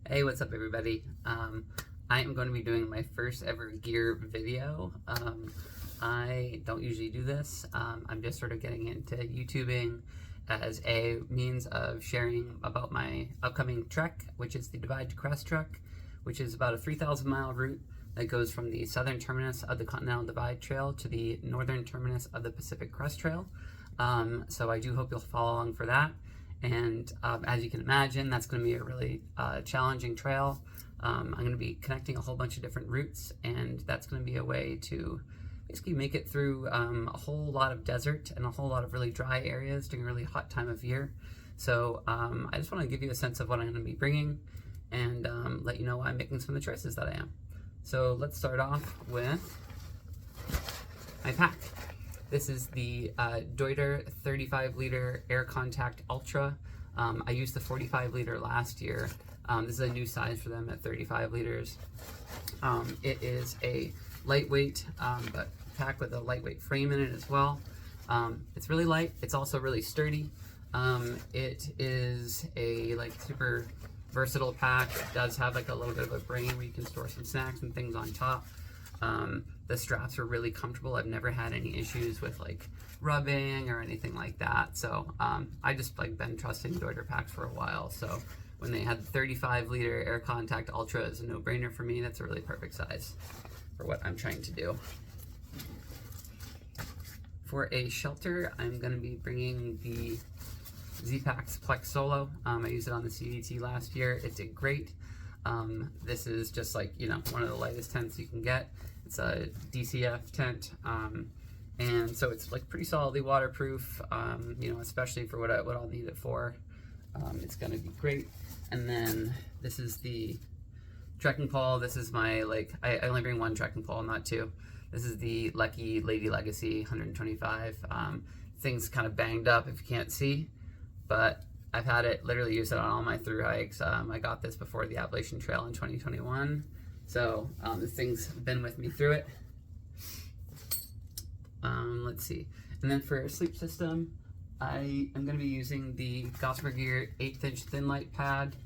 Hey, what's up everybody? I am going to be doing my first ever gear video. I don't usually do this. I'm just sort of getting into YouTubing as a means of sharing about my upcoming trek, which is the Divide to Crest trek, which is about a 3,000-mile route that goes from the southern terminus of the Continental Divide Trail to the northern terminus of the Pacific Crest Trail. So I do hope you'll follow along for that. And as you can imagine, that's going to be a really challenging trail. I'm going to be connecting a whole bunch of different routes, and that's going to be a way to basically make it through a whole lot of desert and a whole lot of really dry areas during a really hot time of year. So I just want to give you a sense of what I'm going to be bringing and let you know why I'm making some of the choices that I am. So let's start off with my pack. This is the Deuter 35-liter Air Contact Ultra. I used the 45-liter last year. This is a new size for them at 35 liters. It is a lightweight, but pack with a lightweight frame in it as well. It's really light. It's also really sturdy. It is a super versatile pack. It does have a little bit of a brain where you can store some snacks and things on top. The straps are really comfortable. I've never had any issues with rubbing or anything like that. So I just been trusting Deuter packs for a while. So when they had the 35-liter Air Contact Ultra, is a no-brainer for me. That's a really perfect size for what I'm trying to do. For a shelter, I'm going to be bringing the Z-Packs Plex Solo. I used it on the CDT last year. It did great. This is just one of the lightest tents you can get. It's a DCF tent, and so it's pretty solidly waterproof, especially for what I'll need it for. It's gonna be great. And then this is the trekking pole. This is my, I only bring one trekking pole, not two. This is the Lucky Lady Legacy 125. Thing's kind of banged up if you can't see, but I've had it, literally used it on all my through hikes. I got this before the Appalachian Trail in 2021. So this thing's been with me through it. Let's see. And then for a sleep system, I am going to be using the Gossamer Gear 1/8" thin light pad,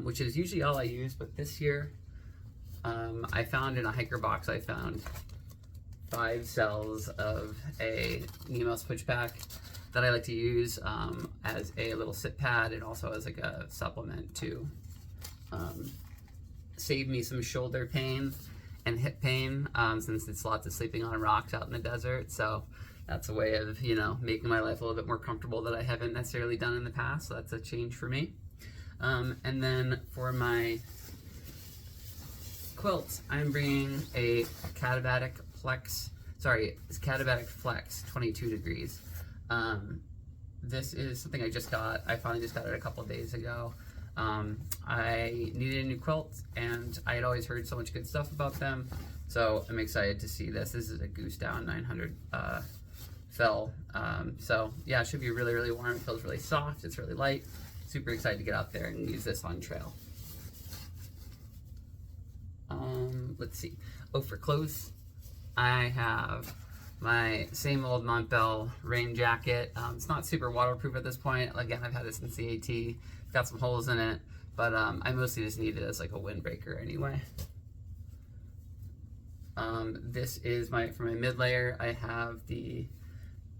which is usually all I use, but this year I found in a hiker box, I found 5 cells of a Nemo switch pack that I like to use as a little sit pad and also as a supplement to save me some shoulder pain and hip pain, since it's lots of sleeping on rocks out in the desert. So that's a way of making my life a little bit more comfortable that I haven't necessarily done in the past. So that's a change for me. And then for my quilt, I'm bringing a Catabatic Flex 22 degrees. This is something I just got. I finally just got it a couple of days ago. I needed a new quilt, and I had always heard so much good stuff about them, so I'm excited to see this. This is a Goose Down 900 fell. So yeah, it should be really, really warm. It feels really soft. It's really light. Super excited to get out there and use this on trail. Let's see. Oh, for clothes, I have my same old Montbell rain jacket. It's not super waterproof at this point. Again, I've had it since the AT. It's got some holes in it, but I mostly just need it as a windbreaker anyway. This is for my mid layer. I have the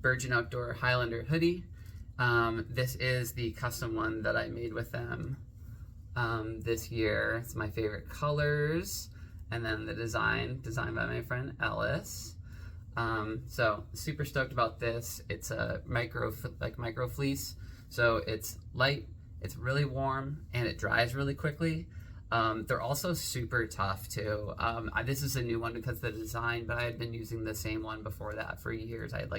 Virgin Outdoor Highlander Hoodie. This is the custom one that I made with them this year. It's my favorite colors, and then the designed by my friend Ellis. So super stoked about this. It's a micro fleece, so it's light, it's really warm, and it dries really quickly. They're also super tough too. This is a new one because of the design, but I had been using the same one before that for years. I had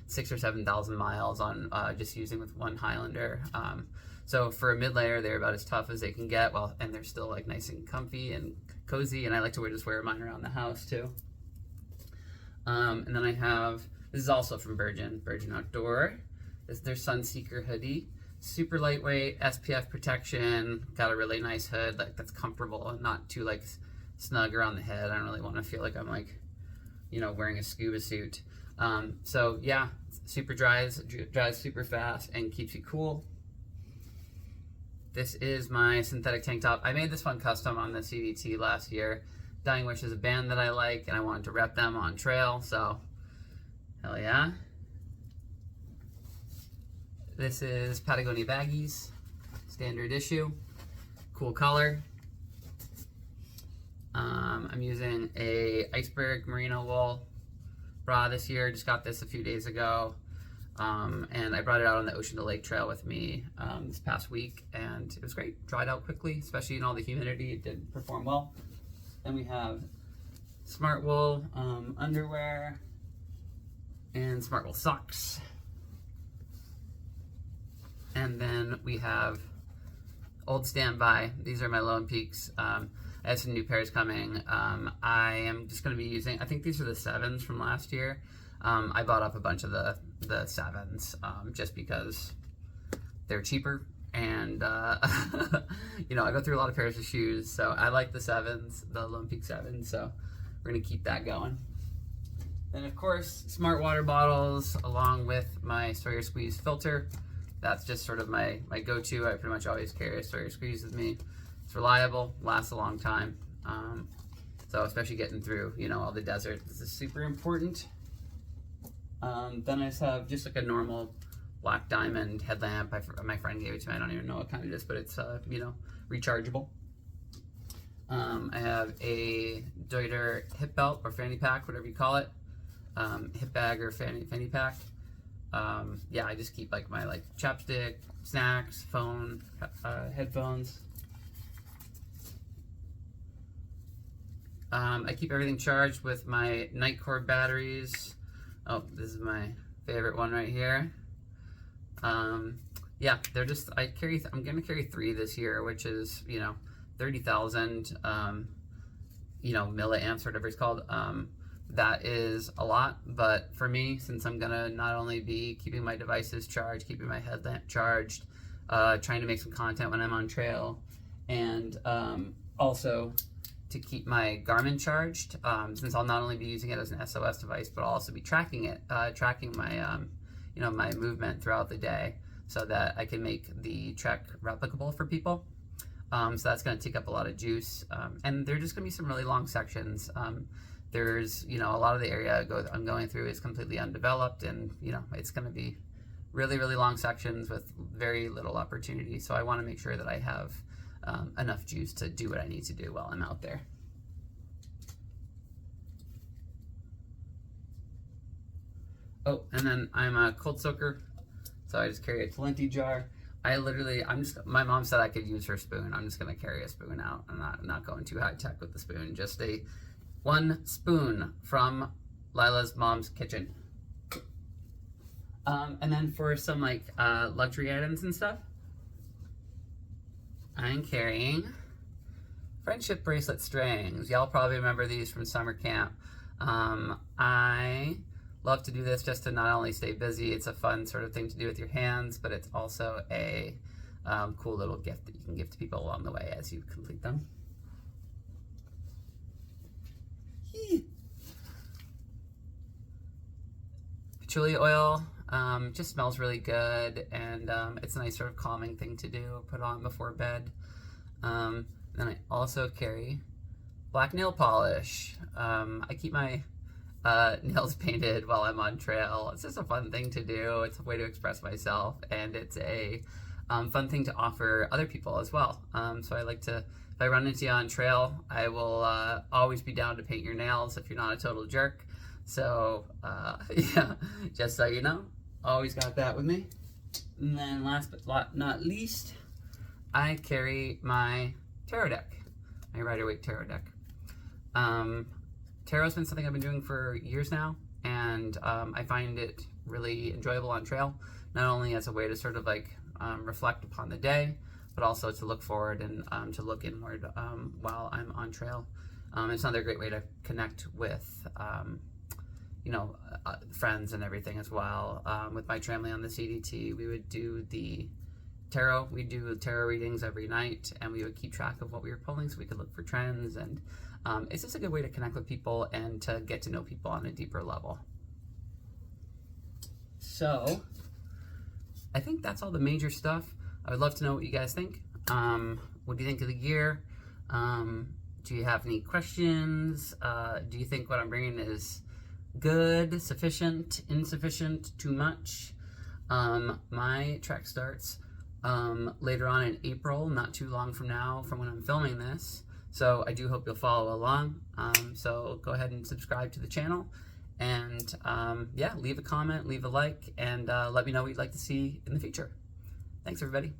6,000 or 7,000 miles on just using with one Highlander. So for a mid layer, they're about as tough as they can get. Well, and they're still nice and comfy and cozy, and I like to just wear mine around the house too. And then I have, this is also from Virgin Outdoor. This is their Sunseeker Hoodie. Super lightweight, SPF protection, got a really nice hood that's comfortable and not too snug around the head. I don't really want to feel like I'm wearing a scuba suit. So yeah, super dries super fast and keeps you cool. This is my synthetic tank top. I made this one custom on the CDT last year. Dying Wish is a band that I like, and I wanted to rep them on trail, so hell yeah. This is Patagonia Baggies, standard issue, cool color. I'm using a iceberg merino wool bra this year. Just got this a few days ago, and I brought it out on the Ocean to Lake Trail with me this past week, and it was great. Dried out quickly, especially in all the humidity. It did perform well. Then we have Smart Wool underwear and Smart Wool socks. And then we have Old Standby. These are my Lone Peaks. I have some new pairs coming. I am just going to be using, I think these are the 7s from last year. I bought up a bunch of the 7s just because they're cheaper. And, you know, I go through a lot of pairs of shoes, so I like the 7s, the Lone Peak 7s, so we're going to keep that going. Then, of course, smart water bottles, along with my Sawyer Squeeze filter. That's just sort of my go-to. I pretty much always carry a Sawyer Squeeze with me. It's reliable, lasts a long time. So especially getting through, you know, all the desert, this is super important. Then I just have just like a normal black diamond headlamp. My friend gave it to me. I don't even know what kind it is, but it's, you know, rechargeable. I have a Deuter hip belt or fanny pack, whatever you call it. Hip bag or fanny pack. Yeah, I just keep like my chapstick, snacks, phone, headphones. I keep everything charged with my Nightcore batteries. Oh, this is my favorite one right here. Yeah, they're just, I'm gonna carry 3 this year, which is, you know, 30,000, you know, milliamps, whatever it's called. That is a lot, but for me, since I'm gonna not only be keeping my devices charged, keeping my headlamp charged, trying to make some content when I'm on trail, and also to keep my Garmin charged, since I'll not only be using it as an SOS device, but I'll also be tracking it, tracking my, you know, my movement throughout the day, so that I can make the trek replicable for people. So that's going to take up a lot of juice, and there are just going to be some really long sections. There's, you know, a lot of the area I'm going through is completely undeveloped, and, you know, it's going to be really, really long sections with very little opportunity. So I want to make sure that I have enough juice to do what I need to do while I'm out there. Oh, and then I'm a cold soaker, so I just carry a Talenti jar. My mom said I could use her spoon. I'm just gonna carry a spoon out. I'm not going too high tech with the spoon. Just one spoon from Lila's mom's kitchen. And then for some luxury items and stuff, I'm carrying friendship bracelet strings. Y'all probably remember these from summer camp. I love to do this just to not only stay busy, it's a fun sort of thing to do with your hands, but it's also a cool little gift that you can give to people along the way as you complete them. Patchouli oil just smells really good, and it's a nice sort of calming thing to do, put on before bed. Then I also carry black nail polish. I keep my nails painted while I'm on trail. It's just a fun thing to do. It's a way to express myself, and it's a fun thing to offer other people as well. So I like to, if I run into you on trail, I will always be down to paint your nails if you're not a total jerk. So yeah, just so you know, always got that with me. And then last but not least, I carry my tarot deck, my Rider-Waite tarot deck. Tarot's been something I've been doing for years now, and I find it really enjoyable on trail, not only as a way to sort of reflect upon the day, but also to look forward and to look inward while I'm on trail. It's another great way to connect with you know, friends and everything as well. With my family on the CDT, we would do the tarot. We do tarot readings every night, and we would keep track of what we were pulling so we could look for trends, and it's just a good way to connect with people and to get to know people on a deeper level. So I think that's all the major stuff. I would love to know what you guys think. What do you think of the gear? Do you have any questions? Do you think what I'm bringing is good, sufficient, insufficient, too much? My trek starts later on in April, not too long from now from when I'm filming this. So I do hope you'll follow along. So go ahead and subscribe to the channel. And yeah, leave a comment, leave a like, and let me know what you'd like to see in the future. Thanks, everybody.